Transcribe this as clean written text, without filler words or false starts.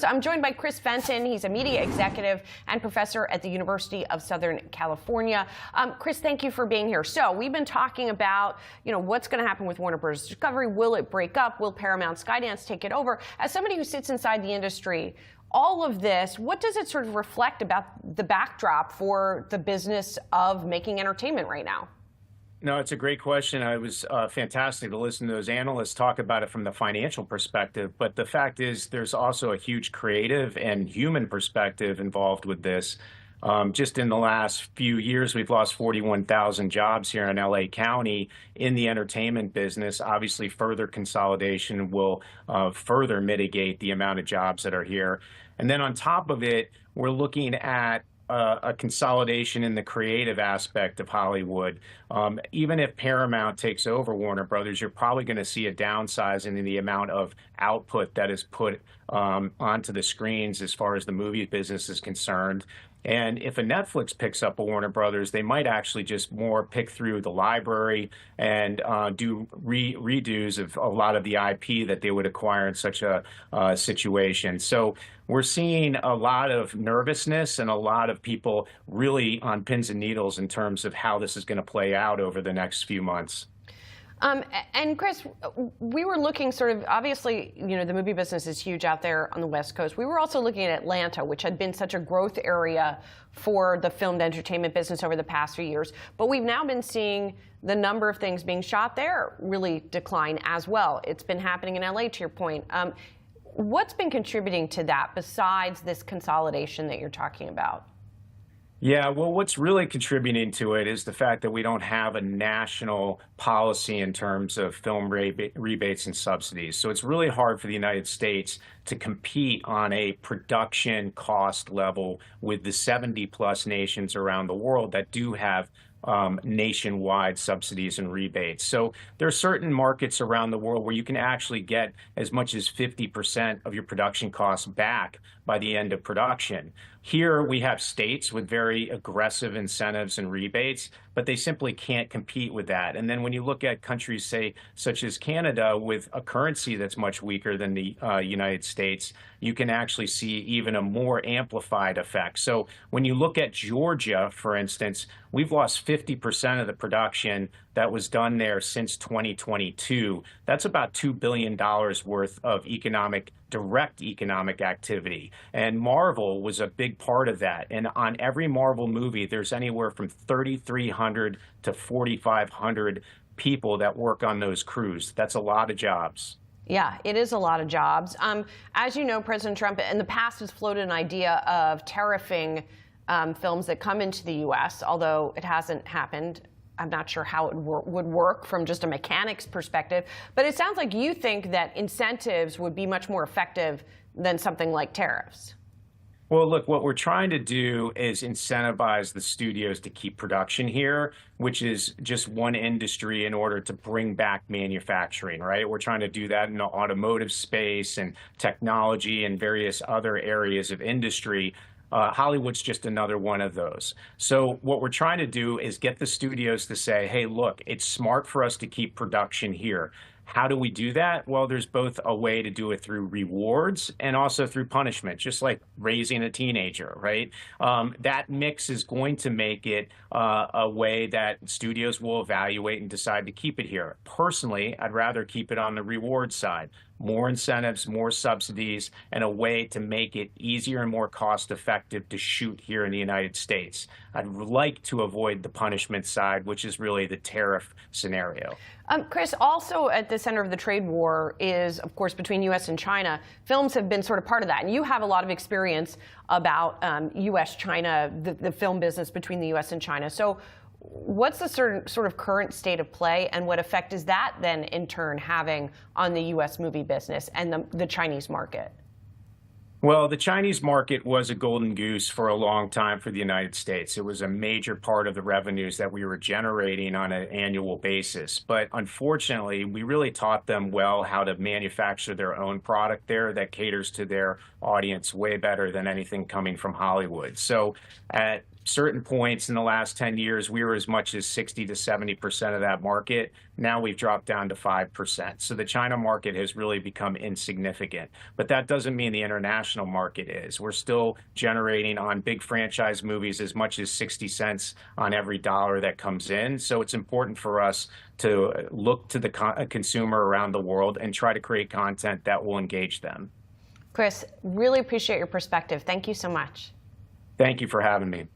I'm joined by Chris Fenton. He's a media executive and professor at the University of Southern California. Chris, thank you for being here. So we've been talking about, what's going to happen with Warner Bros. Discovery. Will it break up? Will Paramount Skydance take it over? As somebody who sits inside the industry, all of this, what does it sort of reflect about the backdrop for the business of making entertainment right now? No, it's a great question. It was fantastic to listen to those analysts talk about it from the financial perspective. But the fact is, there's also a huge creative and human perspective involved with this. Just in the last few years, we've lost 41,000 jobs here in LA County in the entertainment business. Obviously, further consolidation will further mitigate the amount of jobs that are here. And then on top of it, we're looking at a consolidation in the creative aspect of Hollywood. Even if Paramount takes over Warner Brothers, you're probably going to see a downsizing in the amount of output that is put onto the screens as far as the movie business is concerned. And if a Netflix picks up a Warner Brothers, they might actually just more pick through the library and do redos of a lot of the IP that they would acquire in such a situation. So we're seeing a lot of nervousness and a lot of people really on pins and needles in terms of how this is going to play out over the next few months. And Chris, we were looking sort of, obviously, the movie business is huge out there on the West Coast. We were also looking at Atlanta, which had been such a growth area for the filmed entertainment business over the past few years. But we've now been seeing the number of things being shot there really decline as well. It's been happening in LA, to your point. What's been contributing to that besides this consolidation that you're talking about? Yeah, well, what's really contributing to it is the fact that we don't have a national policy in terms of film rebates and subsidies. So it's really hard for the United States to compete on a production cost level with the 70+ nations around the world that do have nationwide subsidies and rebates. So there are certain markets around the world where you can actually get as much as 50% of your production costs back by the end of production. Here we have states with very aggressive incentives and rebates, but they simply can't compete with that. And then when you look at countries, say, such as Canada, with a currency that's much weaker than the United States, you can actually see even a more amplified effect. So when you look at Georgia, for instance, we've lost 50% of the production that was done there since 2022. That's about $2 billion worth of direct economic activity. And Marvel was a big part of that. And on every Marvel movie, there's anywhere from 3,300 to 4,500 people that work on those crews. That's a lot of jobs. Yeah, it is a lot of jobs. As you know, President Trump in the past has floated an idea of tariffing films that come into the U.S., although it hasn't happened. I'm not sure how it would work from just a mechanics perspective, but it sounds like you think that incentives would be much more effective than something like tariffs. Well, look, what we're trying to do is incentivize the studios to keep production here, which is just one industry in order to bring back manufacturing, right? We're trying to do that in the automotive space and technology and various other areas of industry. Hollywood's just another one of those. So what we're trying to do is get the studios to say, hey, look, it's smart for us to keep production here. How do we do that? Well, there's both a way to do it through rewards and also through punishment, just like raising a teenager, right? That mix is going to make it a way that studios will evaluate and decide to keep it here. Personally, I'd rather keep it on the reward side. More incentives, more subsidies, and a way to make it easier and more cost-effective to shoot here in the United States. I'd like to avoid the punishment side, which is really the tariff scenario. Chris, also at the center of the trade war is, of course, between U.S. and China. Films have been sort of part of that, and you have a lot of experience about U.S.-China, the film business between the U.S. and China. So what's the sort of current state of play, and what effect is that then in turn having on the U.S. movie business and the Chinese market? Well, the Chinese market was a golden goose for a long time for the United States. It was a major part of the revenues that we were generating on an annual basis. But unfortunately, we really taught them well how to manufacture their own product there that caters to their audience way better than anything coming from Hollywood. So certain points in the last 10 years, we were as much as 60 to 70% of that market. Now we've dropped down to 5%. So the China market has really become insignificant. But that doesn't mean the international market is. We're still generating on big franchise movies as much as 60 cents on every dollar that comes in. So it's important for us to look to the consumer around the world and try to create content that will engage them. Chris, really appreciate your perspective. Thank you so much. Thank you for having me.